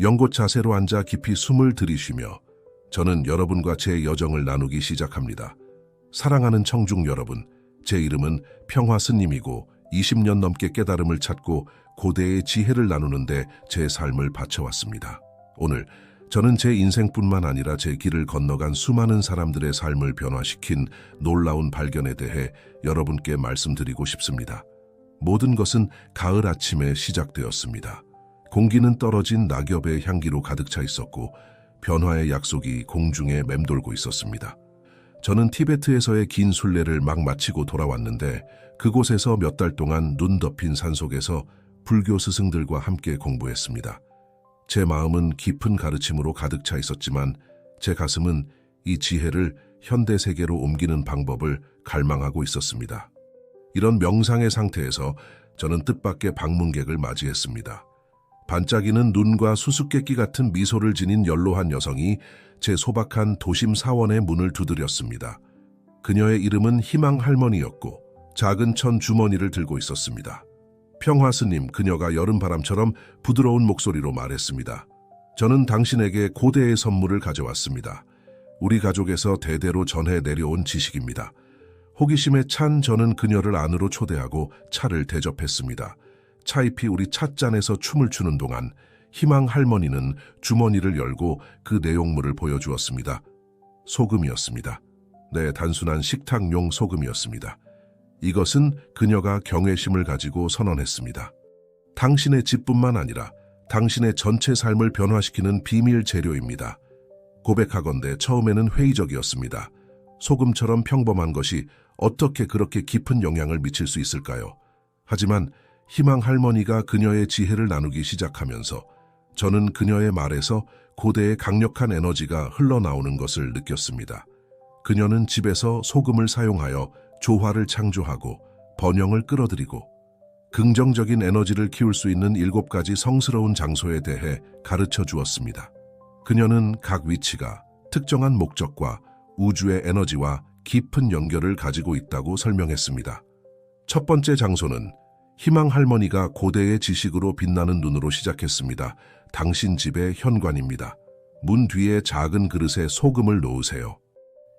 연꽃 자세로 앉아 깊이 숨을 들이쉬며 저는 여러분과 제 여정을 나누기 시작합니다. 사랑하는 청중 여러분, 제 이름은 평화스님이고 20년 넘게 깨달음을 찾고 고대의 지혜를 나누는데 제 삶을 바쳐왔습니다. 오늘 저는 제 인생뿐만 아니라 제 길을 건너간 수많은 사람들의 삶을 변화시킨 놀라운 발견에 대해 여러분께 말씀드리고 싶습니다. 모든 것은 가을 아침에 시작되었습니다. 공기는 떨어진 낙엽의 향기로 가득 차 있었고 변화의 약속이 공중에 맴돌고 있었습니다. 저는 티베트에서의 긴 순례를 막 마치고 돌아왔는데 그곳에서 몇 달 동안 눈 덮인 산속에서 불교 스승들과 함께 공부했습니다. 제 마음은 깊은 가르침으로 가득 차 있었지만 제 가슴은 이 지혜를 현대 세계로 옮기는 방법을 갈망하고 있었습니다. 이런 명상의 상태에서 저는 뜻밖의 방문객을 맞이했습니다. 반짝이는 눈과 수수께끼 같은 미소를 지닌 연로한 여성이 제 소박한 도심 사원의 문을 두드렸습니다. 그녀의 이름은 희망 할머니였고 작은 천 주머니를 들고 있었습니다. 평화스님, 그녀가 여름바람처럼 부드러운 목소리로 말했습니다. 저는 당신에게 고대의 선물을 가져왔습니다. 우리 가족에서 대대로 전해 내려온 지식입니다. 호기심에 찬 저는 그녀를 안으로 초대하고 차를 대접했습니다. 차잎이 우리 찻잔에서 춤을 추는 동안 희망 할머니는 주머니를 열고 그 내용물을 보여주었습니다. 소금이었습니다. 네, 단순한 식탁용 소금이었습니다. 이것은 그녀가 경외심을 가지고 선언했습니다. 당신의 집뿐만 아니라 당신의 전체 삶을 변화시키는 비밀 재료입니다. 고백하건대 처음에는 회의적이었습니다. 소금처럼 평범한 것이 어떻게 그렇게 깊은 영향을 미칠 수 있을까요? 하지만 희망 할머니가 그녀의 지혜를 나누기 시작하면서 저는 그녀의 말에서 고대의 강력한 에너지가 흘러나오는 것을 느꼈습니다. 그녀는 집에서 소금을 사용하여 조화를 창조하고 번영을 끌어들이고 긍정적인 에너지를 키울 수 있는 7가지 성스러운 장소에 대해 가르쳐 주었습니다. 그녀는 각 위치가 특정한 목적과 우주의 에너지와 깊은 연결을 가지고 있다고 설명했습니다. 첫 번째 장소는 희망 할머니가 고대의 지식으로 빛나는 눈으로 시작했습니다. 당신 집의 현관입니다. 문 뒤에 작은 그릇에 소금을 놓으세요.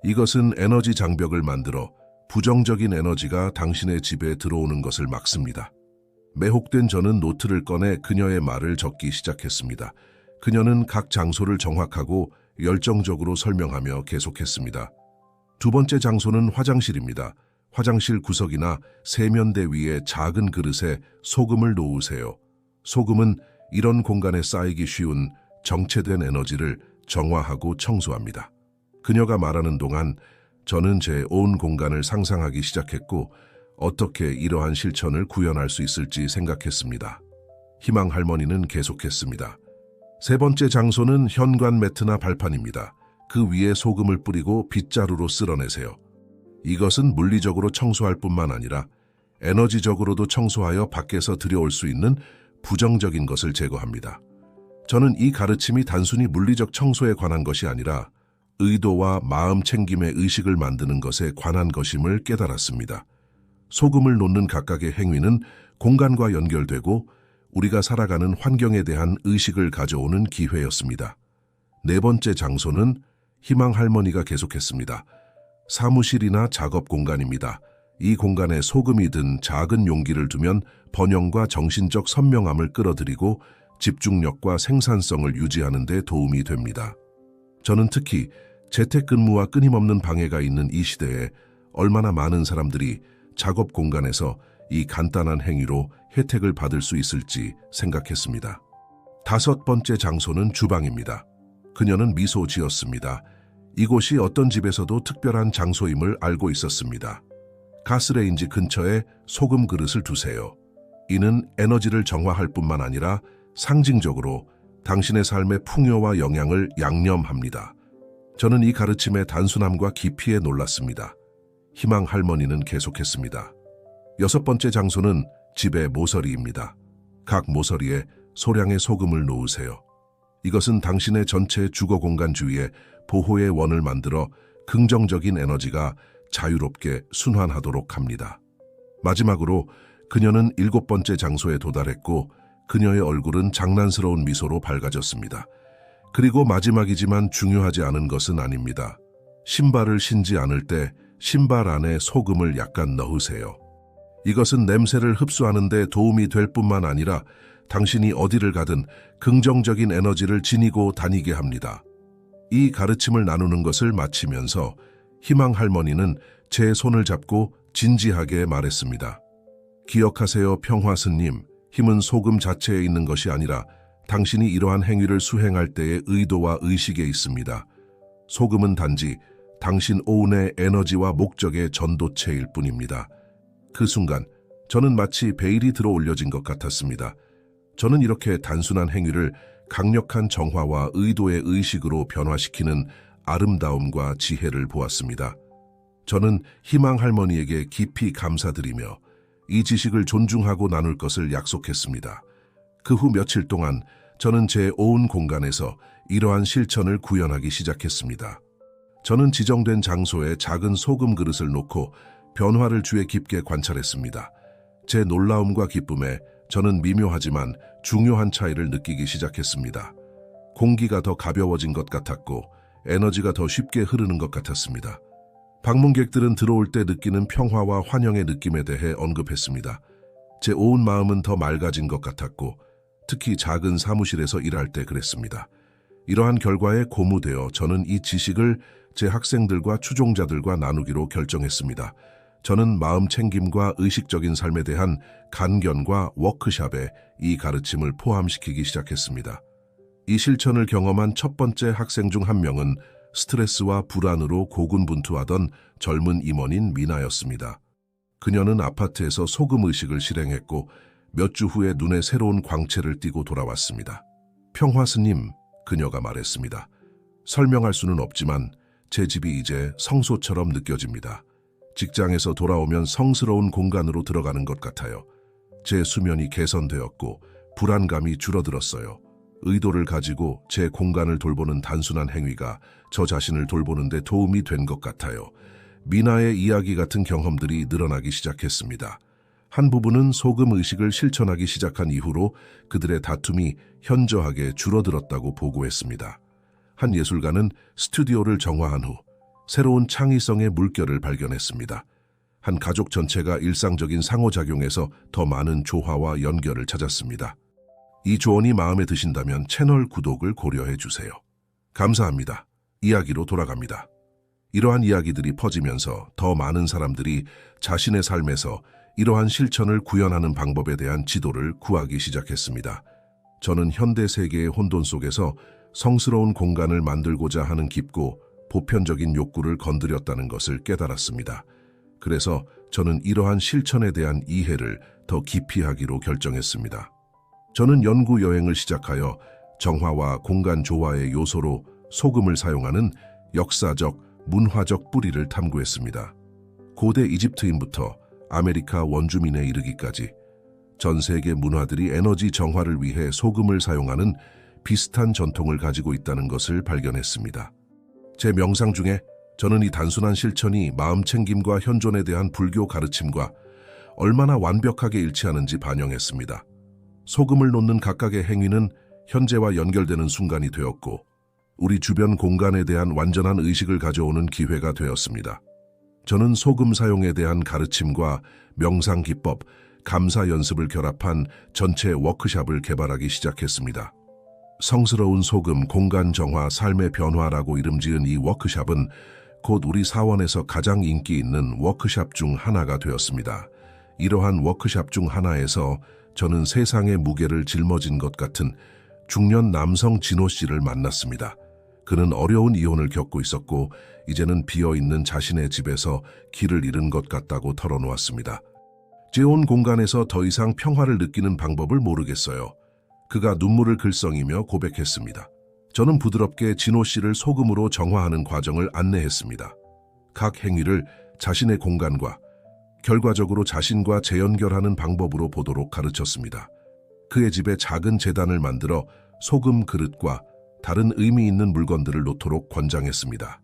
이것은 에너지 장벽을 만들어 부정적인 에너지가 당신의 집에 들어오는 것을 막습니다. 매혹된 저는 노트를 꺼내 그녀의 말을 적기 시작했습니다. 그녀는 각 장소를 정확하고 열정적으로 설명하며 계속했습니다. 두 번째 장소는 화장실입니다. 화장실 구석이나 세면대 위에 작은 그릇에 소금을 놓으세요. 소금은 이런 공간에 쌓이기 쉬운 정체된 에너지를 정화하고 청소합니다. 그녀가 말하는 동안 저는 제 온 공간을 상상하기 시작했고 어떻게 이러한 실천을 구현할 수 있을지 생각했습니다. 희망 할머니는 계속했습니다. 세 번째 장소는 현관 매트나 발판입니다. 그 위에 소금을 뿌리고 빗자루로 쓸어내세요. 이것은 물리적으로 청소할 뿐만 아니라 에너지적으로도 청소하여 밖에서 들여올 수 있는 부정적인 것을 제거합니다. 저는 이 가르침이 단순히 물리적 청소에 관한 것이 아니라 의도와 마음 챙김의 의식을 만드는 것에 관한 것임을 깨달았습니다. 소금을 놓는 각각의 행위는 공간과 연결되고 우리가 살아가는 환경에 대한 의식을 가져오는 기회였습니다. 네 번째 장소는 희망 할머니가 계속했습니다. 사무실이나 작업 공간입니다. 이 공간에 소금이 든 작은 용기를 두면 번영과 정신적 선명함을 끌어들이고 집중력과 생산성을 유지하는 데 도움이 됩니다. 저는 특히 재택근무와 끊임없는 방해가 있는 이 시대에 얼마나 많은 사람들이 작업 공간에서 이 간단한 행위로 혜택을 받을 수 있을지 생각했습니다. 다섯 번째 장소는 주방입니다. 그녀는 미소 지었습니다. 이곳이 어떤 집에서도 특별한 장소임을 알고 있었습니다. 가스레인지 근처에 소금 그릇을 두세요. 이는 에너지를 정화할 뿐만 아니라 상징적으로 당신의 삶의 풍요와 영양을 양념합니다. 저는 이 가르침의 단순함과 깊이에 놀랐습니다. 희망 할머니는 계속했습니다. 여섯 번째 장소는 집의 모서리입니다. 각 모서리에 소량의 소금을 놓으세요. 이것은 당신의 전체 주거 공간 주위에 보호의 원을 만들어 긍정적인 에너지가 자유롭게 순환하도록 합니다. 마지막으로 그녀는 7번째 장소에 도달했고 그녀의 얼굴은 장난스러운 미소로 밝아졌습니다. 그리고 마지막이지만 중요하지 않은 것은 아닙니다. 신발을 신지 않을 때 신발 안에 소금을 약간 넣으세요. 이것은 냄새를 흡수하는 데 도움이 될 뿐만 아니라 당신이 어디를 가든 긍정적인 에너지를 지니고 다니게 합니다. 이 가르침을 나누는 것을 마치면서 희망 할머니는 제 손을 잡고 진지하게 말했습니다. 기억하세요, 평화 스님. 힘은 소금 자체에 있는 것이 아니라 당신이 이러한 행위를 수행할 때의 의도와 의식에 있습니다. 소금은 단지 당신 오운의 에너지와 목적의 전도체일 뿐입니다. 그 순간 저는 마치 베일이 들어 올려진 것 같았습니다. 저는 이렇게 단순한 행위를 강력한 정화와 의도의 의식으로 변화시키는 아름다움과 지혜를 보았습니다. 저는 희망 할머니에게 깊이 감사드리며 이 지식을 존중하고 나눌 것을 약속했습니다. 그 후 며칠 동안 저는 제 오운 공간에서 이러한 실천을 구현하기 시작했습니다. 저는 지정된 장소에 작은 소금 그릇을 놓고 변화를 주의 깊게 관찰했습니다. 제 놀라움과 기쁨에 저는 미묘하지만 중요한 차이를 느끼기 시작했습니다. 공기가 더 가벼워진 것 같았고 에너지가 더 쉽게 흐르는 것 같았습니다. 방문객들은 들어올 때 느끼는 평화와 환영의 느낌에 대해 언급했습니다. 제 오운 마음은 더 맑아진 것 같았고 특히 작은 사무실에서 일할 때 그랬습니다. 이러한 결과에 고무되어 저는 이 지식을 제 학생들과 추종자들과 나누기로 결정했습니다. 저는 마음 챙김과 의식적인 삶에 대한 간견과 워크샵에 이 가르침을 포함시키기 시작했습니다. 이 실천을 경험한 첫 번째 학생 중 한 명은 스트레스와 불안으로 고군분투하던 젊은 임원인 미나였습니다. 그녀는 아파트에서 소금 의식을 실행했고 몇 주 후에 눈에 새로운 광채를 띠고 돌아왔습니다. 평화 스님, 그녀가 말했습니다. 설명할 수는 없지만 제 집이 이제 성소처럼 느껴집니다. 직장에서 돌아오면 성스러운 공간으로 들어가는 것 같아요. 제 수면이 개선되었고 불안감이 줄어들었어요. 의도를 가지고 제 공간을 돌보는 단순한 행위가 저 자신을 돌보는 데 도움이 된 것 같아요. 미나의 이야기 같은 경험들이 늘어나기 시작했습니다. 한 부분은 소금 의식을 실천하기 시작한 이후로 그들의 다툼이 현저하게 줄어들었다고 보고했습니다. 한 예술가는 스튜디오를 정화한 후 새로운 창의성의 물결을 발견했습니다. 한 가족 전체가 일상적인 상호작용에서 더 많은 조화와 연결을 찾았습니다. 이 조언이 마음에 드신다면 채널 구독을 고려해 주세요. 감사합니다. 이야기로 돌아갑니다. 이러한 이야기들이 퍼지면서 더 많은 사람들이 자신의 삶에서 이러한 실천을 구현하는 방법에 대한 지도를 구하기 시작했습니다. 저는 현대 세계의 혼돈 속에서 성스러운 공간을 만들고자 하는 깊고 보편적인 욕구를 건드렸다는 것을 깨달았습니다. 그래서 저는 이러한 실천에 대한 이해를 더 깊이 하기로 결정했습니다. 저는 연구 여행을 시작하여 정화와 공간 조화의 요소로 소금을 사용하는 역사적, 문화적 뿌리를 탐구했습니다. 고대 이집트인부터 아메리카 원주민에 이르기까지 전 세계 문화들이 에너지 정화를 위해 소금을 사용하는 비슷한 전통을 가지고 있다는 것을 발견했습니다. 제 명상 중에 저는 이 단순한 실천이 마음 챙김과 현존에 대한 불교 가르침과 얼마나 완벽하게 일치하는지 반영했습니다. 소금을 놓는 각각의 행위는 현재와 연결되는 순간이 되었고 우리 주변 공간에 대한 완전한 의식을 가져오는 기회가 되었습니다. 저는 소금 사용에 대한 가르침과 명상 기법, 감사 연습을 결합한 전체 워크샵을 개발하기 시작했습니다. 성스러운 소금, 공간 정화, 삶의 변화라고 이름 지은 이 워크샵은 곧 우리 사원에서 가장 인기 있는 워크샵 중 하나가 되었습니다. 이러한 워크샵 중 하나에서 저는 세상의 무게를 짊어진 것 같은 중년 남성 진호 씨를 만났습니다. 그는 어려운 이혼을 겪고 있었고 이제는 비어있는 자신의 집에서 길을 잃은 것 같다고 털어놓았습니다. 제 온 공간에서 더 이상 평화를 느끼는 방법을 모르겠어요. 그가 눈물을 글썽이며 고백했습니다. 저는 부드럽게 진호 씨를 소금으로 정화하는 과정을 안내했습니다. 각 행위를 자신의 공간과 결과적으로 자신과 재연결하는 방법으로 보도록 가르쳤습니다. 그의 집에 작은 제단을 만들어 소금 그릇과 다른 의미 있는 물건들을 놓도록 권장했습니다.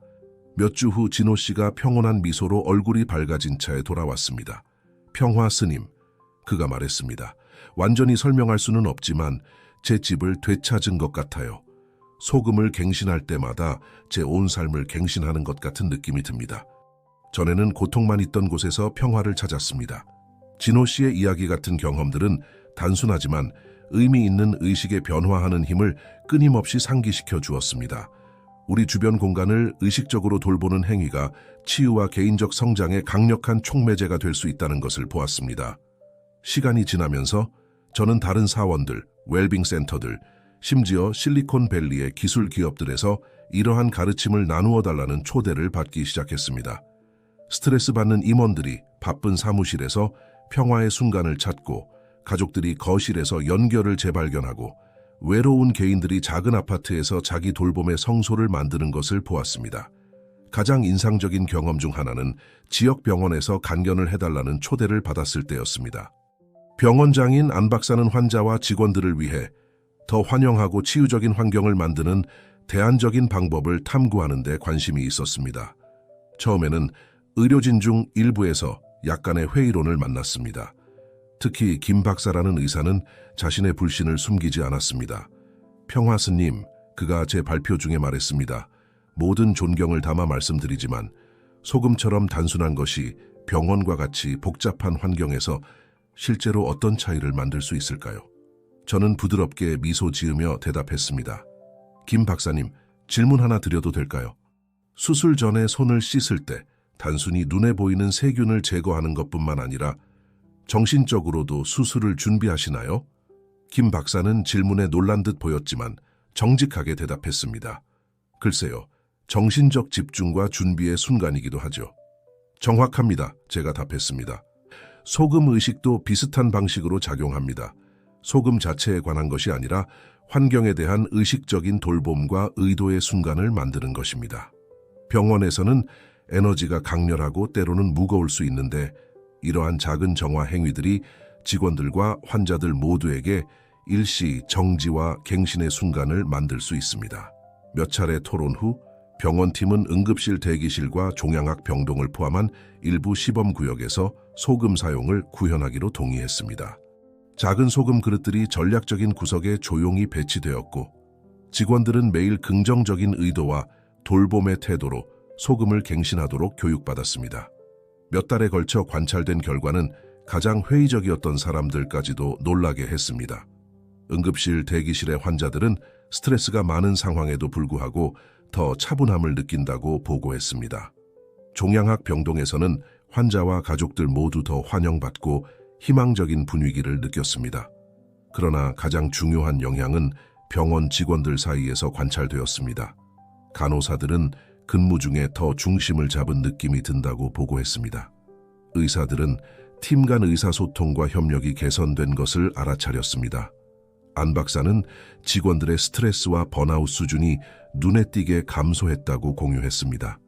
몇 주 후 진호 씨가 평온한 미소로 얼굴이 밝아진 채 돌아왔습니다. 평화 스님, 그가 말했습니다. 완전히 설명할 수는 없지만 제 집을 되찾은 것 같아요. 소금을 갱신할 때마다 제 온 삶을 갱신하는 것 같은 느낌이 듭니다. 전에는 고통만 있던 곳에서 평화를 찾았습니다. 진호 씨의 이야기 같은 경험들은 단순하지만 의미 있는 의식에 변화하는 힘을 끊임없이 상기시켜 주었습니다. 우리 주변 공간을 의식적으로 돌보는 행위가 치유와 개인적 성장의 강력한 촉매제가 될 수 있다는 것을 보았습니다. 시간이 지나면서 저는 다른 사원들, 웰빙 센터들, 심지어 실리콘밸리의 기술 기업들에서 이러한 가르침을 나누어 달라는 초대를 받기 시작했습니다. 스트레스 받는 임원들이 바쁜 사무실에서 평화의 순간을 찾고, 가족들이 거실에서 연결을 재발견하고, 외로운 개인들이 작은 아파트에서 자기 돌봄의 성소를 만드는 것을 보았습니다. 가장 인상적인 경험 중 하나는 지역 병원에서 간견을 해달라는 초대를 받았을 때였습니다. 병원장인 안 박사는 환자와 직원들을 위해 더 환영하고 치유적인 환경을 만드는 대안적인 방법을 탐구하는 데 관심이 있었습니다. 처음에는 의료진 중 일부에서 약간의 회의론을 만났습니다. 특히 김 박사라는 의사는 자신의 불신을 숨기지 않았습니다. 평화 스님, 그가 제 발표 중에 말했습니다. 모든 존경을 담아 말씀드리지만 소금처럼 단순한 것이 병원과 같이 복잡한 환경에서 실제로 어떤 차이를 만들 수 있을까요? 저는 부드럽게 미소 지으며 대답했습니다. 김 박사님, 질문 하나 드려도 될까요? 수술 전에 손을 씻을 때 단순히 눈에 보이는 세균을 제거하는 것뿐만 아니라 정신적으로도 수술을 준비하시나요? 김 박사는 질문에 놀란 듯 보였지만 정직하게 대답했습니다. 글쎄요, 정신적 집중과 준비의 순간이기도 하죠. 정확합니다. 제가 답했습니다. 소금 의식도 비슷한 방식으로 작용합니다. 소금 자체에 관한 것이 아니라 환경에 대한 의식적인 돌봄과 의도의 순간을 만드는 것입니다. 병원에서는 에너지가 강렬하고 때로는 무거울 수 있는데, 이러한 작은 정화 행위들이 직원들과 환자들 모두에게 일시 정지와 갱신의 순간을 만들 수 있습니다. 몇 차례 토론 후 병원팀은 응급실 대기실과 종양학 병동을 포함한 일부 시범구역에서 소금 사용을 구현하기로 동의했습니다. 작은 소금 그릇들이 전략적인 구석에 조용히 배치되었고, 직원들은 매일 긍정적인 의도와 돌봄의 태도로 소금을 갱신하도록 교육받았습니다. 몇 달에 걸쳐 관찰된 결과는 가장 회의적이었던 사람들까지도 놀라게 했습니다. 응급실 대기실의 환자들은 스트레스가 많은 상황에도 불구하고 더 차분함을 느낀다고 보고했습니다. 종양학 병동에서는 환자와 가족들 모두 더 환영받고 희망적인 분위기를 느꼈습니다. 그러나 가장 중요한 영향은 병원 직원들 사이에서 관찰되었습니다. 간호사들은 근무 중에 더 중심을 잡은 느낌이 든다고 보고했습니다. 의사들은 팀 간 의사소통과 협력이 개선된 것을 알아차렸습니다. 안 박사는 직원들의 스트레스와 번아웃 수준이 눈에 띄게 감소했다고 공유했습니다.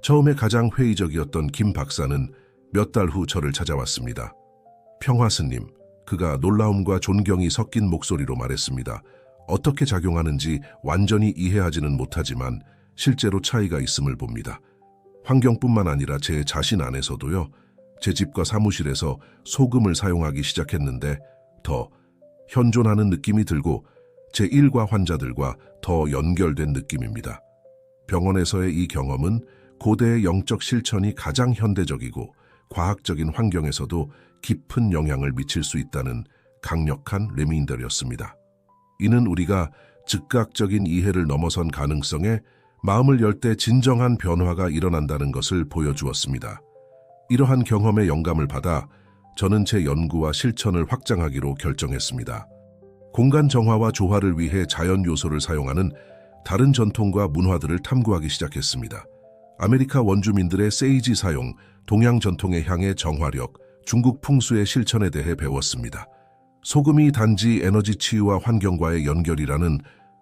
처음에 가장 회의적이었던 김 박사는 몇 달 후 저를 찾아왔습니다. 평화 스님, 그가 놀라움과 존경이 섞인 목소리로 말했습니다. 어떻게 작용하는지 완전히 이해하지는 못하지만 실제로 차이가 있음을 봅니다. 환경뿐만 아니라 제 자신 안에서도요. 제 집과 사무실에서 소금을 사용하기 시작했는데 더 현존하는 느낌이 들고 제 일과 환자들과 더 연결된 느낌입니다. 병원에서의 이 경험은 고대의 영적 실천이 가장 현대적이고 과학적인 환경에서도 깊은 영향을 미칠 수 있다는 강력한 리마인더였습니다. 이는 우리가 즉각적인 이해를 넘어선 가능성에 마음을 열 때 진정한 변화가 일어난다는 것을 보여주었습니다. 이러한 경험의 영감을 받아 저는 제 연구와 실천을 확장하기로 결정했습니다. 공간 정화와 조화를 위해 자연 요소를 사용하는 다른 전통과 문화들을 탐구하기 시작했습니다. 아메리카 원주민들의 세이지 사용, 동양 전통의 향의 정화력, 중국 풍수의 실천에 대해 배웠습니다. 소금이 단지 에너지 치유와 환경과의 연결이라는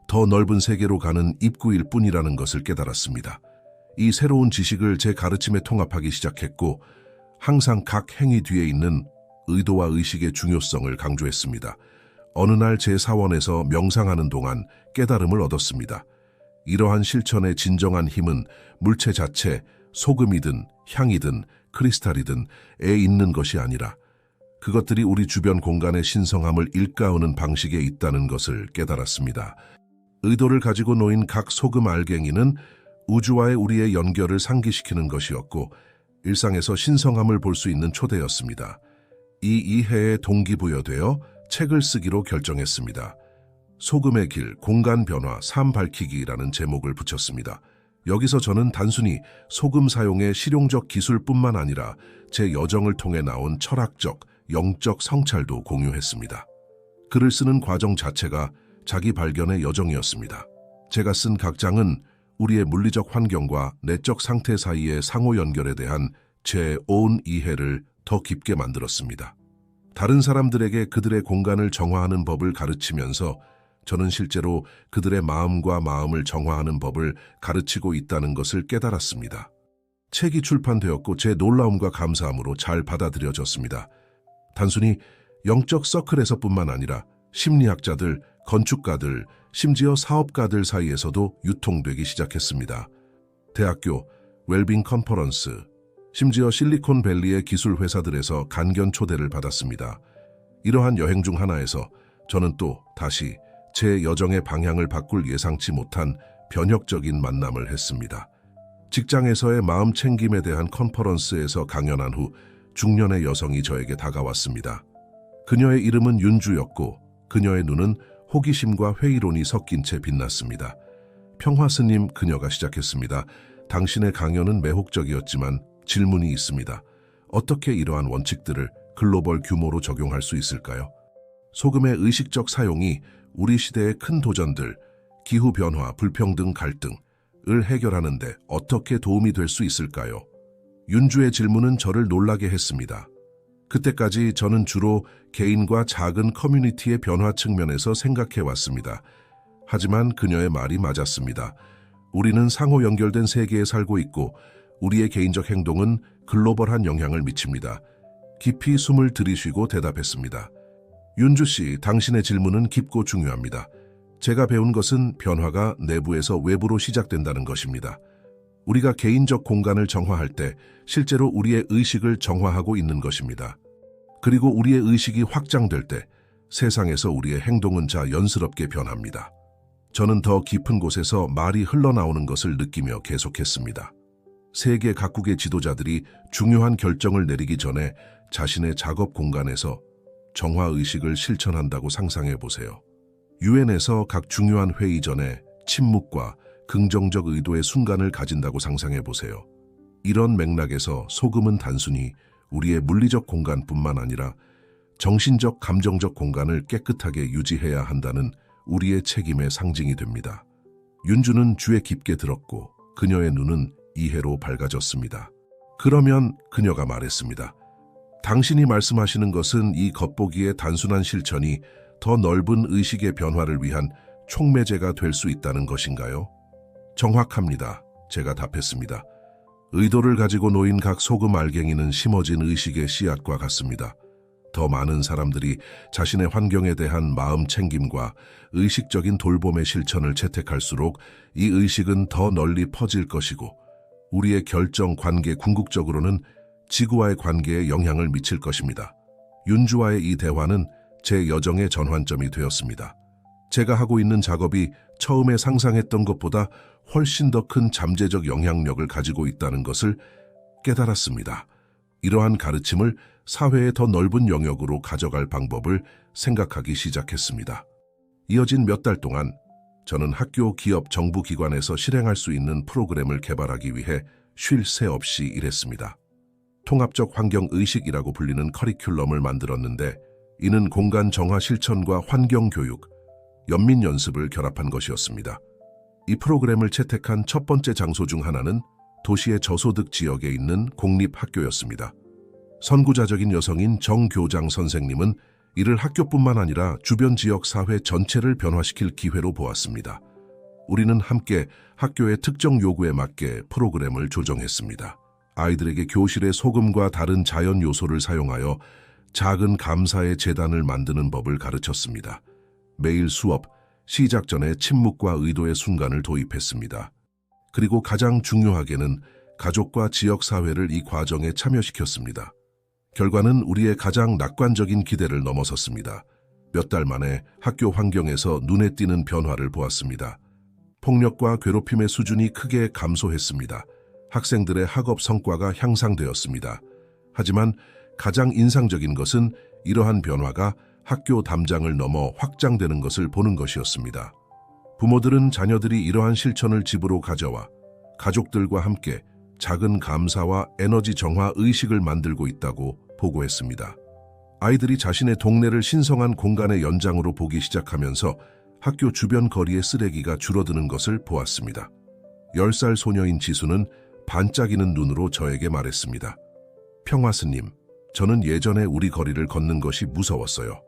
더 넓은 세계로 가는 입구일 뿐이라는 것을 깨달았습니다. 이 새로운 지식을 제 가르침에 통합하기 시작했고, 항상 각 행위 뒤에 있는 의도와 의식의 중요성을 강조했습니다. 어느 날 제 사원에서 명상하는 동안 깨달음을 얻었습니다. 이러한 실천의 진정한 힘은 물체 자체, 소금이든 향이든 크리스탈이든 에 있는 것이 아니라 그것들이 우리 주변 공간의 신성함을 일깨우는 방식에 있다는 것을 깨달았습니다. 의도를 가지고 놓인 각 소금 알갱이는 우주와의 우리의 연결을 상기시키는 것이었고 일상에서 신성함을 볼 수 있는 초대였습니다. 이 이해에 동기부여되어 책을 쓰기로 결정했습니다. 소금의 길, 공간 변화, 삶 밝히기라는 제목을 붙였습니다. 여기서 저는 단순히 소금 사용의 실용적 기술뿐만 아니라 제 여정을 통해 나온 철학적, 영적 성찰도 공유했습니다. 글을 쓰는 과정 자체가 자기 발견의 여정이었습니다. 제가 쓴 각 장은 우리의 물리적 환경과 내적 상태 사이의 상호 연결에 대한 제 온 이해를 더 깊게 만들었습니다. 다른 사람들에게 그들의 공간을 정화하는 법을 가르치면서 저는 실제로 그들의 마음과 마음을 정화하는 법을 가르치고 있다는 것을 깨달았습니다. 책이 출판되었고 제 놀라움과 감사함으로 잘 받아들여졌습니다. 단순히 영적 서클에서뿐만 아니라 심리학자들, 건축가들, 심지어 사업가들 사이에서도 유통되기 시작했습니다. 대학교, 웰빙 컨퍼런스, 심지어 실리콘밸리의 기술 회사들에서 간견 초대를 받았습니다. 이러한 여행 중 하나에서 저는 또 다시 제 여정의 방향을 바꿀 예상치 못한 변혁적인 만남을 했습니다. 직장에서의 마음 챙김에 대한 컨퍼런스에서 강연한 후 중년의 여성이 저에게 다가왔습니다. 그녀의 이름은 윤주였고 그녀의 눈은 호기심과 회의론이 섞인 채 빛났습니다. 평화 스님, 그녀가 시작했습니다. 당신의 강연은 매혹적이었지만 질문이 있습니다. 어떻게 이러한 원칙들을 글로벌 규모로 적용할 수 있을까요? 소금의 의식적 사용이 우리 시대의 큰 도전들, 기후변화, 불평등, 갈등을 해결하는 데 어떻게 도움이 될 수 있을까요? 윤주의 질문은 저를 놀라게 했습니다. 그때까지 저는 주로 개인과 작은 커뮤니티의 변화 측면에서 생각해 왔습니다. 하지만 그녀의 말이 맞았습니다. 우리는 상호 연결된 세계에 살고 있고 우리의 개인적 행동은 글로벌한 영향을 미칩니다. 깊이 숨을 들이쉬고 대답했습니다. 윤주 씨, 당신의 질문은 깊고 중요합니다. 제가 배운 것은 변화가 내부에서 외부로 시작된다는 것입니다. 우리가 개인적 공간을 정화할 때 실제로 우리의 의식을 정화하고 있는 것입니다. 그리고 우리의 의식이 확장될 때 세상에서 우리의 행동은 자연스럽게 변합니다. 저는 더 깊은 곳에서 말이 흘러나오는 것을 느끼며 계속했습니다. 세계 각국의 지도자들이 중요한 결정을 내리기 전에 자신의 작업 공간에서 정화의식을 실천한다고 상상해 보세요. 유엔에서 각 중요한 회의 전에 침묵과 긍정적 의도의 순간을 가진다고 상상해 보세요. 이런 맥락에서 소금은 단순히 우리의 물리적 공간뿐만 아니라 정신적, 감정적 공간을 깨끗하게 유지해야 한다는 우리의 책임의 상징이 됩니다. 윤주는 주에 깊게 들었고 그녀의 눈은 이해로 밝아졌습니다. 그러면 그녀가 말했습니다. 당신이 말씀하시는 것은 이 겉보기의 단순한 실천이 더 넓은 의식의 변화를 위한 촉매제가 될 수 있다는 것인가요? 정확합니다. 제가 답했습니다. 의도를 가지고 놓인 각 소금 알갱이는 심어진 의식의 씨앗과 같습니다. 더 많은 사람들이 자신의 환경에 대한 마음 챙김과 의식적인 돌봄의 실천을 채택할수록 이 의식은 더 널리 퍼질 것이고 우리의 결정, 관계, 궁극적으로는 지구와의 관계에 영향을 미칠 것입니다. 윤주와의 이 대화는 제 여정의 전환점이 되었습니다. 제가 하고 있는 작업이 처음에 상상했던 것보다 훨씬 더 큰 잠재적 영향력을 가지고 있다는 것을 깨달았습니다. 이러한 가르침을 사회의 더 넓은 영역으로 가져갈 방법을 생각하기 시작했습니다. 이어진 몇 달 동안 저는 학교, 기업, 정부 기관에서 실행할 수 있는 프로그램을 개발하기 위해 쉴 새 없이 일했습니다. 통합적 환경 의식이라고 불리는 커리큘럼을 만들었는데 이는 공간 정화 실천과 환경 교육, 연민 연습을 결합한 것이었습니다. 이 프로그램을 채택한 첫 번째 장소 중 하나는 도시의 저소득 지역에 있는 공립학교였습니다. 선구자적인 여성인 정교장 선생님은 이를 학교뿐만 아니라 주변 지역 사회 전체를 변화시킬 기회로 보았습니다. 우리는 함께 학교의 특정 요구에 맞게 프로그램을 조정했습니다. 아이들에게 교실에 소금과 다른 자연 요소를 사용하여 작은 감사의 재단을 만드는 법을 가르쳤습니다. 매일 수업, 시작 전에 침묵과 의도의 순간을 도입했습니다. 그리고 가장 중요하게는 가족과 지역사회를 이 과정에 참여시켰습니다. 결과는 우리의 가장 낙관적인 기대를 넘어섰습니다. 몇 달 만에 학교 환경에서 눈에 띄는 변화를 보았습니다. 폭력과 괴롭힘의 수준이 크게 감소했습니다. 학생들의 학업 성과가 향상되었습니다. 하지만 가장 인상적인 것은 이러한 변화가 학교 담장을 넘어 확장되는 것을 보는 것이었습니다. 부모들은 자녀들이 이러한 실천을 집으로 가져와 가족들과 함께 작은 감사와 에너지 정화 의식을 만들고 있다고 보고했습니다. 아이들이 자신의 동네를 신성한 공간의 연장으로 보기 시작하면서 학교 주변 거리의 쓰레기가 줄어드는 것을 보았습니다. 10살 소녀인 지수는 반짝이는 눈으로 저에게 말했습니다. 평화스님, 저는 예전에 우리 거리를 걷는 것이 무서웠어요.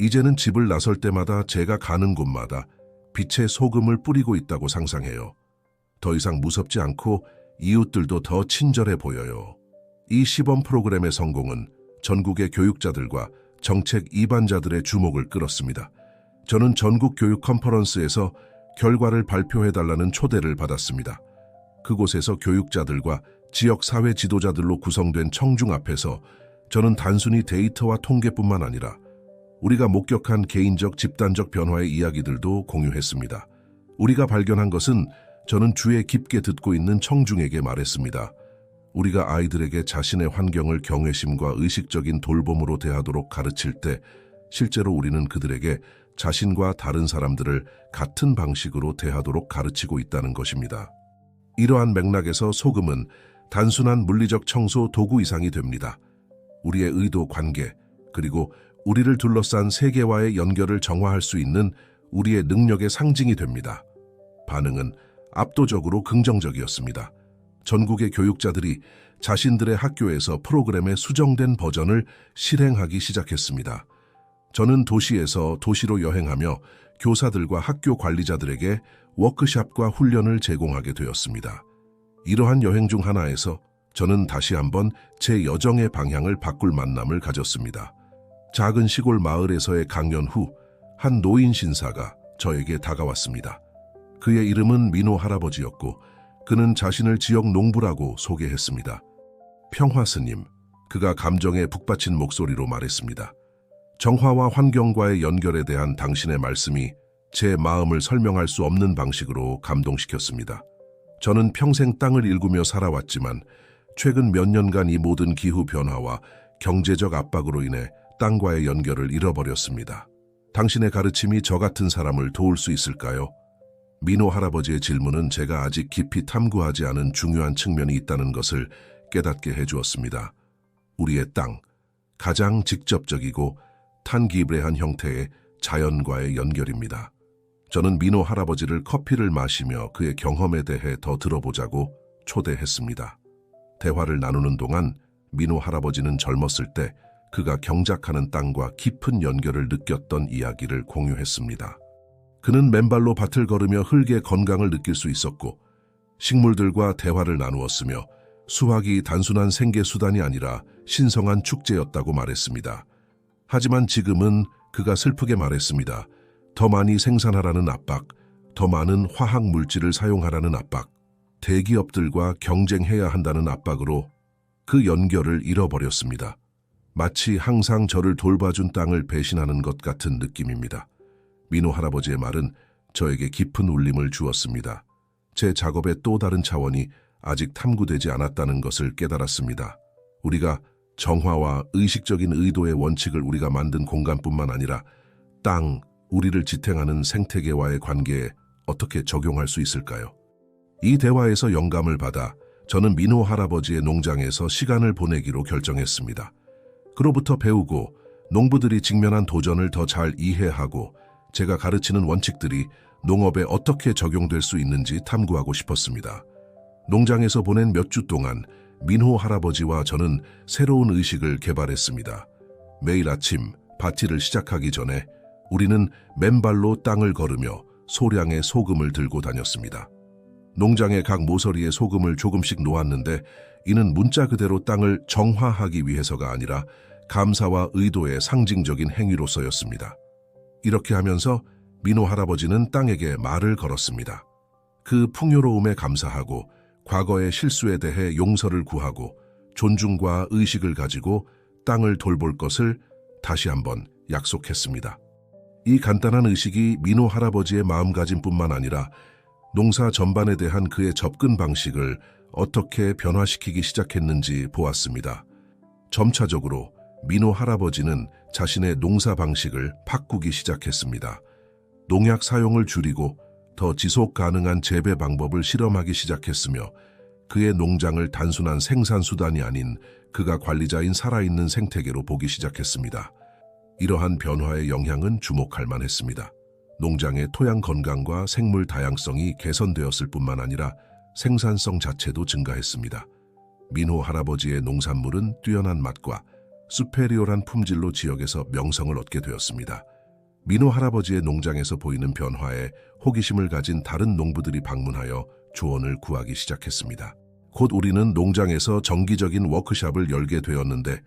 이제는 집을 나설 때마다 제가 가는 곳마다 빛의 소금을 뿌리고 있다고 상상해요. 더 이상 무섭지 않고 이웃들도 더 친절해 보여요. 이 시범 프로그램의 성공은 전국의 교육자들과 정책 이반자들의 주목을 끌었습니다. 저는 전국 교육 컨퍼런스에서 결과를 발표해달라는 초대를 받았습니다. 그곳에서 교육자들과 지역 사회 지도자들로 구성된 청중 앞에서 저는 단순히 데이터와 통계뿐만 아니라 우리가 목격한 개인적 집단적 변화의 이야기들도 공유했습니다. 우리가 발견한 것은 저는 주에 깊게 듣고 있는 청중에게 말했습니다. 우리가 아이들에게 자신의 환경을 경외심과 의식적인 돌봄으로 대하도록 가르칠 때 실제로 우리는 그들에게 자신과 다른 사람들을 같은 방식으로 대하도록 가르치고 있다는 것입니다. 이러한 맥락에서 소금은 단순한 물리적 청소 도구 이상이 됩니다. 우리의 의도 관계, 그리고 우리를 둘러싼 세계와의 연결을 정화할 수 있는 우리의 능력의 상징이 됩니다. 반응은 압도적으로 긍정적이었습니다. 전국의 교육자들이 자신들의 학교에서 프로그램의 수정된 버전을 실행하기 시작했습니다. 저는 도시에서 도시로 여행하며 교사들과 학교 관리자들에게 워크숍과 훈련을 제공하게 되었습니다. 이러한 여행 중 하나에서 저는 다시 한번 제 여정의 방향을 바꿀 만남을 가졌습니다. 작은 시골 마을에서의 강연 후 한 노인 신사가 저에게 다가왔습니다. 그의 이름은 민호 할아버지였고 그는 자신을 지역 농부라고 소개했습니다. 평화스님, 그가 감정에 북받친 목소리로 말했습니다. 정화와 환경과의 연결에 대한 당신의 말씀이 제 마음을 설명할 수 없는 방식으로 감동시켰습니다. 저는 평생 땅을 일구며 살아왔지만 최근 몇 년간 이 모든 기후 변화와 경제적 압박으로 인해 땅과의 연결을 잃어버렸습니다. 당신의 가르침이 저 같은 사람을 도울 수 있을까요? 민호 할아버지의 질문은 제가 아직 깊이 탐구하지 않은 중요한 측면이 있다는 것을 깨닫게 해주었습니다. 우리의 땅, 가장 직접적이고 탄기브레한 형태의 자연과의 연결입니다. 저는 민호 할아버지를 커피를 마시며 그의 경험에 대해 더 들어보자고 초대했습니다. 대화를 나누는 동안 민호 할아버지는 젊었을 때 그가 경작하는 땅과 깊은 연결을 느꼈던 이야기를 공유했습니다. 그는 맨발로 밭을 걸으며 흙의 건강을 느낄 수 있었고 식물들과 대화를 나누었으며 수확이 단순한 생계 수단이 아니라 신성한 축제였다고 말했습니다. 하지만 지금은 그가 슬프게 말했습니다. 더 많이 생산하라는 압박, 더 많은 화학 물질을 사용하라는 압박, 대기업들과 경쟁해야 한다는 압박으로 그 연결을 잃어버렸습니다. 마치 항상 저를 돌봐준 땅을 배신하는 것 같은 느낌입니다. 민호 할아버지의 말은 저에게 깊은 울림을 주었습니다. 제 작업의 또 다른 차원이 아직 탐구되지 않았다는 것을 깨달았습니다. 우리가 정화와 의식적인 의도의 원칙을 우리가 만든 공간뿐만 아니라 땅, 우리를 지탱하는 생태계와의 관계에 어떻게 적용할 수 있을까요? 이 대화에서 영감을 받아 저는 민호 할아버지의 농장에서 시간을 보내기로 결정했습니다. 그로부터 배우고 농부들이 직면한 도전을 더 잘 이해하고 제가 가르치는 원칙들이 농업에 어떻게 적용될 수 있는지 탐구하고 싶었습니다. 농장에서 보낸 몇 주 동안 민호 할아버지와 저는 새로운 의식을 개발했습니다. 매일 아침 파티를 시작하기 전에 우리는 맨발로 땅을 걸으며 소량의 소금을 들고 다녔습니다. 농장의 각 모서리에 소금을 조금씩 놓았는데 이는 문자 그대로 땅을 정화하기 위해서가 아니라 감사와 의도의 상징적인 행위로서였습니다. 이렇게 하면서 민호 할아버지는 땅에게 말을 걸었습니다. 그 풍요로움에 감사하고 과거의 실수에 대해 용서를 구하고 존중과 의식을 가지고 땅을 돌볼 것을 다시 한번 약속했습니다. 이 간단한 의식이 민호 할아버지의 마음가짐뿐만 아니라 농사 전반에 대한 그의 접근 방식을 어떻게 변화시키기 시작했는지 보았습니다. 점차적으로 민호 할아버지는 자신의 농사 방식을 바꾸기 시작했습니다. 농약 사용을 줄이고 더 지속 가능한 재배 방법을 실험하기 시작했으며 그의 농장을 단순한 생산 수단이 아닌 그가 관리자인 살아있는 생태계로 보기 시작했습니다. 이러한 변화의 영향은 주목할 만했습니다. 농장의 토양 건강과 생물 다양성이 개선되었을 뿐만 아니라 생산성 자체도 증가했습니다. 민호 할아버지의 농산물은 뛰어난 맛과 수페리오란 품질로 지역에서 명성을 얻게 되었습니다. 민호 할아버지의 농장에서 보이는 변화에 호기심을 가진 다른 농부들이 방문하여 조언을 구하기 시작했습니다. 곧 우리는 농장에서 정기적인 워크숍을 열게 되었는데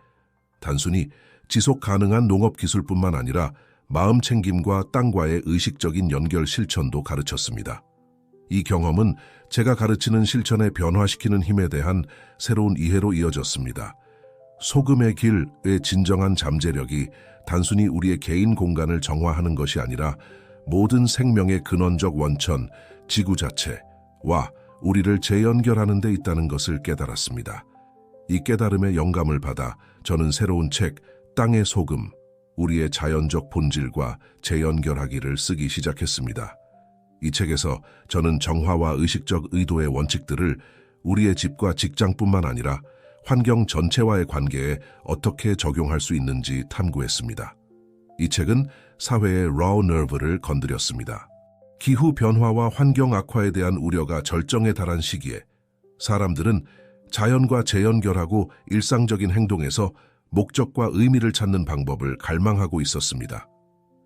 단순히 지속 가능한 농업 기술뿐만 아니라 마음 챙김과 땅과의 의식적인 연결 실천도 가르쳤습니다. 이 경험은 제가 가르치는 실천에 변화시키는 힘에 대한 새로운 이해로 이어졌습니다. 소금의 길의 진정한 잠재력이 단순히 우리의 개인 공간을 정화하는 것이 아니라 모든 생명의 근원적 원천, 지구 자체와 우리를 재연결하는 데 있다는 것을 깨달았습니다. 이 깨달음의 영감을 받아 저는 새로운 책, 땅의 소금, 우리의 자연적 본질과 재연결하기를 쓰기 시작했습니다. 이 책에서 저는 정화와 의식적 의도의 원칙들을 우리의 집과 직장뿐만 아니라 환경 전체와의 관계에 어떻게 적용할 수 있는지 탐구했습니다. 이 책은 사회의 raw nerve를 건드렸습니다. 기후 변화와 환경 악화에 대한 우려가 절정에 달한 시기에 사람들은 자연과 재연결하고 일상적인 행동에서 목적과 의미를 찾는 방법을 갈망하고 있었습니다.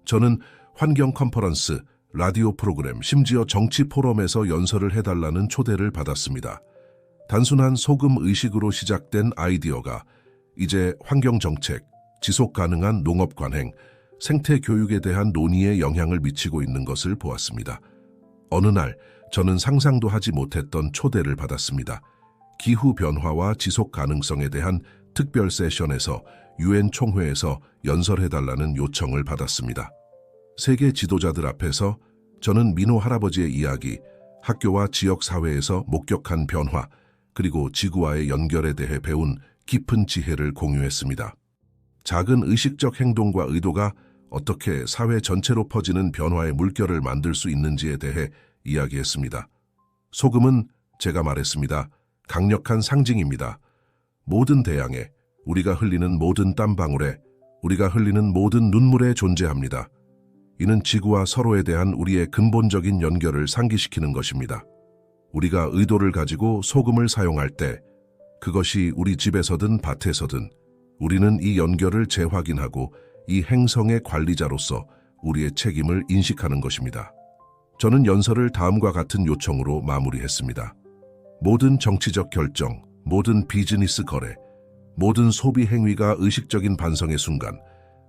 저는 환경 컨퍼런스, 라디오 프로그램, 심지어 정치 포럼에서 연설을 해달라는 초대를 받았습니다. 단순한 소금 의식으로 시작된 아이디어가 이제 환경정책, 지속가능한 농업 관행, 생태 교육에 대한 논의에 영향을 미치고 있는 것을 보았습니다. 어느 날 저는 상상도 하지 못했던 초대를 받았습니다. 기후 변화와 지속 가능성에 대한 특별 세션에서 UN 총회에서 연설해달라는 요청을 받았습니다. 세계 지도자들 앞에서 저는 민호 할아버지의 이야기, 학교와 지역 사회에서 목격한 변화, 그리고 지구와의 연결에 대해 배운 깊은 지혜를 공유했습니다. 작은 의식적 행동과 의도가 어떻게 사회 전체로 퍼지는 변화의 물결을 만들 수 있는지에 대해 이야기했습니다. 소금은, 제가 말했습니다, 강력한 상징입니다. 모든 대양에, 우리가 흘리는 모든 땀방울에, 우리가 흘리는 모든 눈물에 존재합니다. 이는 지구와 서로에 대한 우리의 근본적인 연결을 상기시키는 것입니다. 우리가 의도를 가지고 소금을 사용할 때 그것이 우리 집에서든 밭에서든 우리는 이 연결을 재확인하고 이 행성의 관리자로서 우리의 책임을 인식하는 것입니다. 저는 연설을 다음과 같은 요청으로 마무리했습니다. 모든 정치적 결정, 모든 비즈니스 거래, 모든 소비 행위가 의식적인 반성의 순간,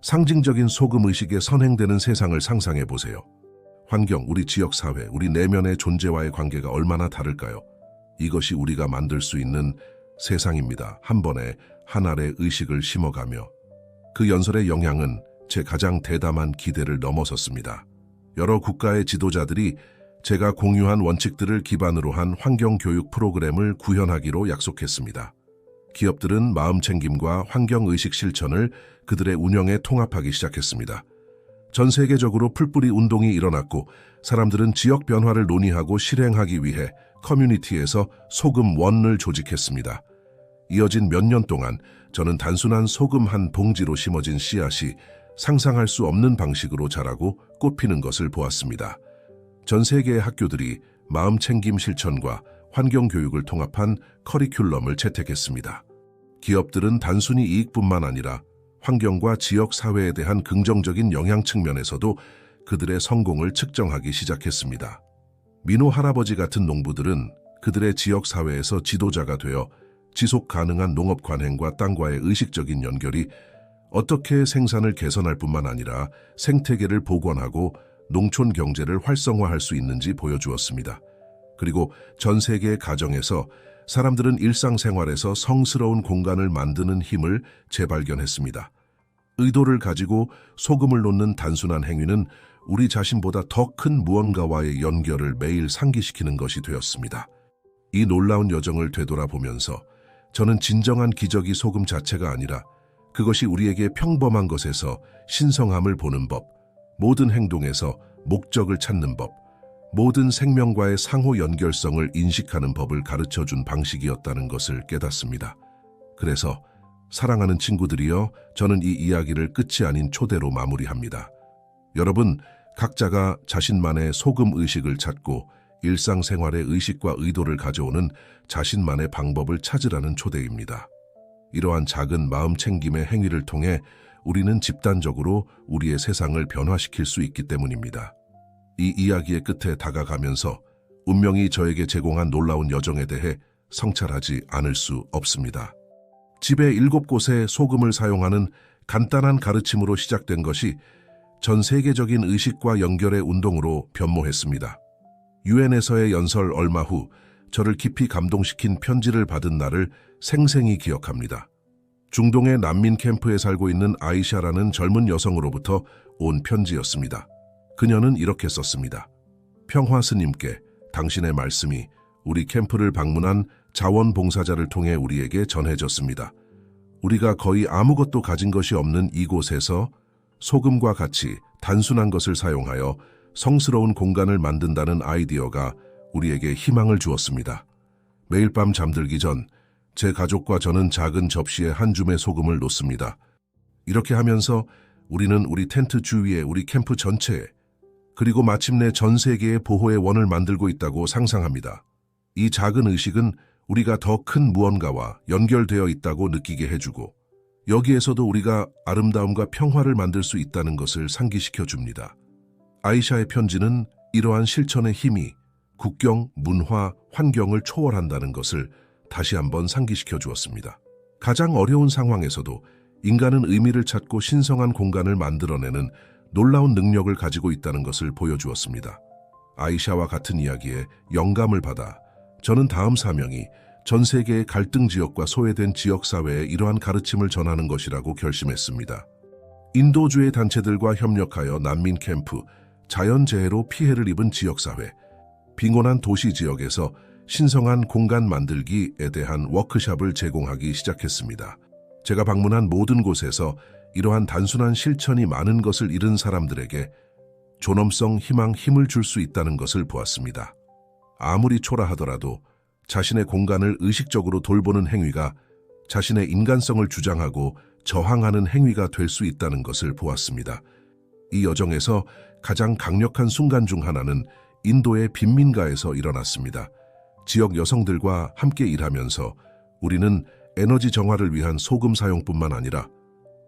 상징적인 소금 의식에 선행되는 세상을 상상해 보세요. 환경, 우리 지역사회, 우리 내면의 존재와의 관계가 얼마나 다를까요? 이것이 우리가 만들 수 있는 세상입니다. 한 번에 한 알의 의식을 심어가며. 그 연설의 영향은 제 가장 대담한 기대를 넘어섰습니다. 여러 국가의 지도자들이 제가 공유한 원칙들을 기반으로 한 환경교육 프로그램을 구현하기로 약속했습니다. 기업들은 마음챙김과 환경의식 실천을 그들의 운영에 통합하기 시작했습니다. 전 세계적으로 풀뿌리 운동이 일어났고 사람들은 지역 변화를 논의하고 실행하기 위해 커뮤니티에서 소금 원을 조직했습니다. 이어진 몇 년 동안 저는 단순한 소금 한 봉지로 심어진 씨앗이 상상할 수 없는 방식으로 자라고 꽃피는 것을 보았습니다. 전 세계의 학교들이 마음챙김 실천과 환경교육을 통합한 커리큘럼을 채택했습니다. 기업들은 단순히 이익뿐만 아니라 환경과 지역 사회에 대한 긍정적인 영향 측면에서도 그들의 성공을 측정하기 시작했습니다. 민호 할아버지 같은 농부들은 그들의 지역 사회에서 지도자가 되어 지속 가능한 농업 관행과 땅과의 의식적인 연결이 어떻게 생산을 개선할 뿐만 아니라 생태계를 복원하고 농촌 경제를 활성화할 수 있는지 보여주었습니다. 그리고 전 세계의 가정에서 사람들은 일상생활에서 성스러운 공간을 만드는 힘을 재발견했습니다. 의도를 가지고 소금을 놓는 단순한 행위는 우리 자신보다 더 큰 무언가와의 연결을 매일 상기시키는 것이 되었습니다. 이 놀라운 여정을 되돌아보면서 저는 진정한 기적이 소금 자체가 아니라 그것이 우리에게 평범한 것에서 신성함을 보는 법, 모든 행동에서 목적을 찾는 법, 모든 생명과의 상호 연결성을 인식하는 법을 가르쳐준 방식이었다는 것을 깨닫습니다. 그래서 사랑하는 친구들이여, 저는 이 이야기를 끝이 아닌 초대로 마무리합니다. 여러분, 각자가 자신만의 소금 의식을 찾고 일상생활의 의식과 의도를 가져오는 자신만의 방법을 찾으라는 초대입니다. 이러한 작은 마음 챙김의 행위를 통해 우리는 집단적으로 우리의 세상을 변화시킬 수 있기 때문입니다. 이 이야기의 끝에 다가가면서 운명이 저에게 제공한 놀라운 여정에 대해 성찰하지 않을 수 없습니다. 집에 7곳에 소금을 사용하는 간단한 가르침으로 시작된 것이 전 세계적인 의식과 연결의 운동으로 변모했습니다. 유엔에서의 연설 얼마 후 저를 깊이 감동시킨 편지를 받은 날을 생생히 기억합니다. 중동의 난민 캠프에 살고 있는 아이샤라는 젊은 여성으로부터 온 편지였습니다. 그녀는 이렇게 썼습니다. 평화 스님께 당신의 말씀이 우리 캠프를 방문한 자원봉사자를 통해 우리에게 전해졌습니다. 우리가 거의 아무것도 가진 것이 없는 이곳에서 소금과 같이 단순한 것을 사용하여 성스러운 공간을 만든다는 아이디어가 우리에게 희망을 주었습니다. 매일 밤 잠들기 전 제 가족과 저는 작은 접시에 한 줌의 소금을 놓습니다. 이렇게 하면서 우리는 우리 텐트 주위에 우리 캠프 전체에 그리고 마침내 전 세계의 보호의 원을 만들고 있다고 상상합니다. 이 작은 의식은 우리가 더 큰 무언가와 연결되어 있다고 느끼게 해주고 여기에서도 우리가 아름다움과 평화를 만들 수 있다는 것을 상기시켜 줍니다. 아이샤의 편지는 이러한 실천의 힘이 국경, 문화, 환경을 초월한다는 것을 다시 한번 상기시켜 주었습니다. 가장 어려운 상황에서도 인간은 의미를 찾고 신성한 공간을 만들어내는 놀라운 능력을 가지고 있다는 것을 보여주었습니다. 아이샤와 같은 이야기에 영감을 받아 저는 다음 사명이 전 세계의 갈등 지역과 소외된 지역사회에 이러한 가르침을 전하는 것이라고 결심했습니다. 인도주의 단체들과 협력하여 난민 캠프, 자연재해로 피해를 입은 지역사회, 빈곤한 도시 지역에서 신성한 공간 만들기에 대한 워크숍을 제공하기 시작했습니다. 제가 방문한 모든 곳에서 이러한 단순한 실천이 많은 것을 잃은 사람들에게 존엄성, 희망, 힘을 줄 수 있다는 것을 보았습니다. 아무리 초라하더라도 자신의 공간을 의식적으로 돌보는 행위가 자신의 인간성을 주장하고 저항하는 행위가 될 수 있다는 것을 보았습니다. 이 여정에서 가장 강력한 순간 중 하나는 인도의 빈민가에서 일어났습니다. 지역 여성들과 함께 일하면서 우리는 에너지 정화를 위한 소금 사용뿐만 아니라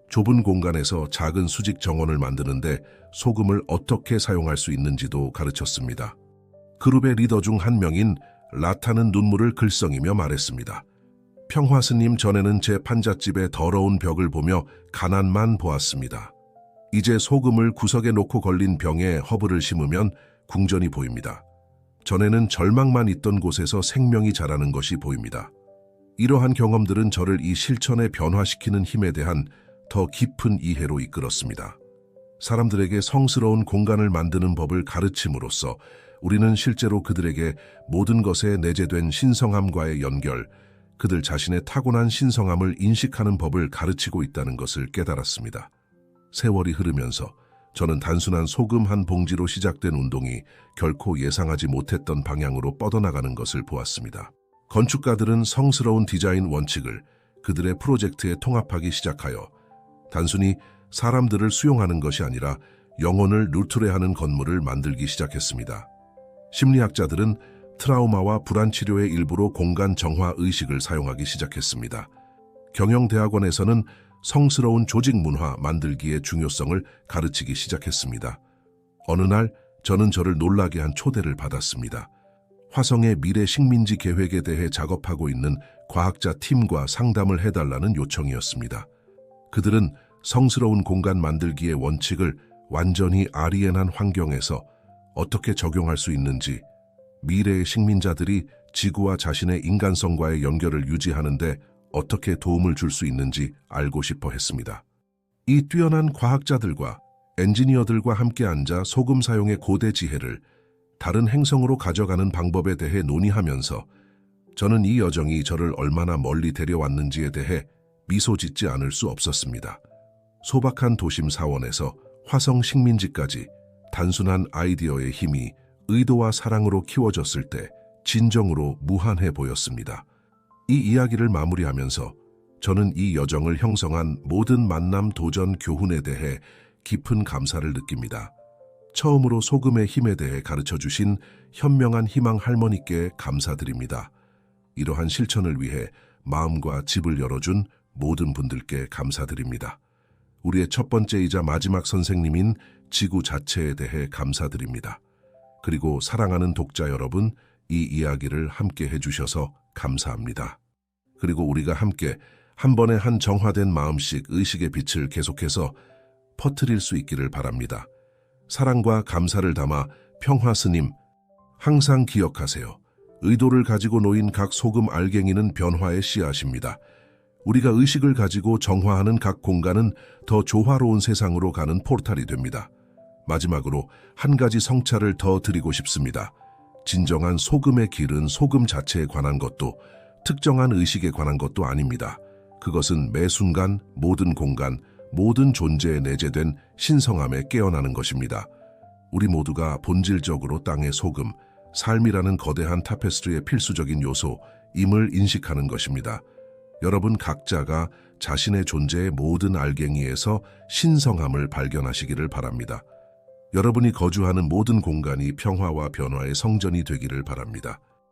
좁은 공간에서 작은 수직 정원을 만드는데 소금을 어떻게 사용할 수 있는지도 가르쳤습니다. 그룹의 리더 중 한 명인 라타는 눈물을 글썽이며 말했습니다. 평화 스님, 전에는 제 판잣집의 더러운 벽을 보며 가난만 보았습니다. 이제 소금을 구석에 놓고 걸린 병에 허브를 심으면 궁전이 보입니다. 전에는 절망만 있던 곳에서 생명이 자라는 것이 보입니다. 이러한 경험들은 저를 이 실천에 변화시키는 힘에 대한 더 깊은 이해로 이끌었습니다. 사람들에게 성스러운 공간을 만드는 법을 가르침으로써 우리는 실제로 그들에게 모든 것에 내재된 신성함과의 연결, 그들 자신의 타고난 신성함을 인식하는 법을 가르치고 있다는 것을 깨달았습니다. 세월이 흐르면서 저는 단순한 소금 한 봉지로 시작된 운동이 결코 예상하지 못했던 방향으로 뻗어나가는 것을 보았습니다. 건축가들은 성스러운 디자인 원칙을 그들의 프로젝트에 통합하기 시작하여 단순히 사람들을 수용하는 것이 아니라 영혼을 누트레하는 건물을 만들기 시작했습니다. 심리학자들은 트라우마와 불안 치료의 일부로 공간 정화 의식을 사용하기 시작했습니다. 경영대학원에서는 성스러운 조직 문화 만들기의 중요성을 가르치기 시작했습니다. 어느 날 저는 저를 놀라게 한 초대를 받았습니다. 화성의 미래 식민지 계획에 대해 작업하고 있는 과학자 팀과 상담을 해달라는 요청이었습니다. 그들은 성스러운 공간 만들기의 원칙을 완전히 아리엔한 환경에서 어떻게 적용할 수 있는지, 미래의 식민자들이 지구와 자신의 인간성과의 연결을 유지하는데 어떻게 도움을 줄 수 있는지 알고 싶어 했습니다. 이 뛰어난 과학자들과 엔지니어들과 함께 앉아 소금 사용의 고대 지혜를 다른 행성으로 가져가는 방법에 대해 논의하면서 저는 이 여정이 저를 얼마나 멀리 데려왔는지에 대해 미소 짓지 않을 수 없었습니다. 소박한 도심 사원에서 화성 식민지까지 단순한 아이디어의 힘이 의도와 사랑으로 키워졌을 때 진정으로 무한해 보였습니다. 이 이야기를 마무리하면서 저는 이 여정을 형성한 모든 만남, 도전, 교훈에 대해 깊은 감사를 느낍니다. 처음으로 소금의 힘에 대해 가르쳐 주신 현명한 희망 할머니께 감사드립니다. 이러한 실천을 위해 마음과 집을 열어준 모든 분들께 감사드립니다. 우리의 첫 번째이자 마지막 선생님인 지구 자체에 대해 감사드립니다. 그리고 사랑하는 독자 여러분, 이 이야기를 함께 해주셔서 감사합니다. 그리고 우리가 함께 한 번에 한 정화된 마음씩 의식의 빛을 계속해서 퍼뜨릴 수 있기를 바랍니다. 사랑과 감사를 담아 평화 스님, 항상 기억하세요. 의도를 가지고 놓인 각 소금 알갱이는 변화의 씨앗입니다. 우리가 의식을 가지고 정화하는 각 공간은 더 조화로운 세상으로 가는 포탈이 됩니다. 마지막으로 한 가지 성찰을 더 드리고 싶습니다. 진정한 소금의 길은 소금 자체에 관한 것도 특정한 의식에 관한 것도 아닙니다. 그것은 매 순간, 모든 공간, 모든 존재에 내재된 신성함에 깨어나는 것입니다. 우리 모두가 본질적으로 땅의 소금, 삶이라는 거대한 타페스트리의 필수적인 요소임을 인식하는 것입니다. 여러분 각자가 자신의 존재의 모든 알갱이에서 신성함을 발견하시기를 바랍니다. 여러분이 거주하는 모든 공간이 평화와 변화의 성전이 되기를 바랍니다.